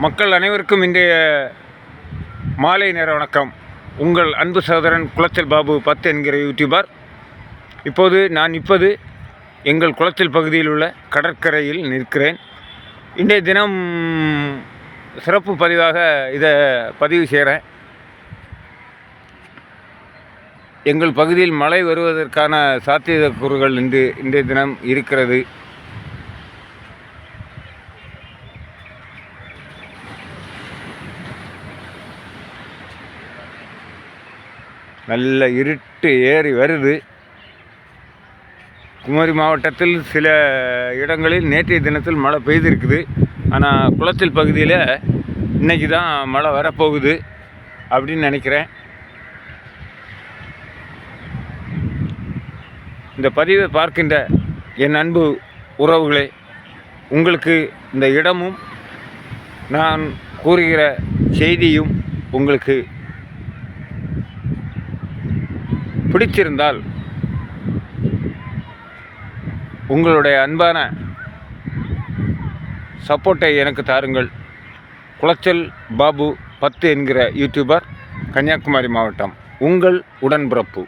மக்கள் அனைவருக்கும் இன்றைய மாலை நேர வணக்கம். உங்கள் அன்பு சகோதரன் குளச்சல் பாபு 10 என்கிற யூடியூபர். இப்போது நான் நிற்பது எங்கள் குளச்சல் பகுதியில் உள்ள கடற்கரையில் நிற்கிறேன். இன்றைய தினம் சிறப்பு பதிவாக இதை பதிவு செய்கிறேன். எங்கள் பகுதியில் மழை வருவதற்கான சாத்தியக்கூறுகள் இன்றைய தினம் இருக்கிறது. நல்ல இருட்டு ஏறி வருது. குமரி மாவட்டத்தில் சில இடங்களில் நேற்றைய தினத்தில் மழை பெய்திருக்குது. ஆனால் குளச்சல் பகுதியில் இன்றைக்கி தான் மழை வரப்போகுது அப்படின்னு நினைக்கிறேன். இந்த பதிவை பார்க்கின்ற என் அன்பு உறவுகளே, உங்களுக்கு இந்த இடமும் நான் கூறுகிற செய்தியும் உங்களுக்கு பிடிச்சிருந்தால் உங்களுடைய அன்பான சப்போர்ட்டை எனக்கு தாருங்கள். குளச்சல் பாபு 10 என்கிற யூடியூபர், கன்னியாகுமரி மாவட்டம், உங்கள் உடன்பிறப்பு.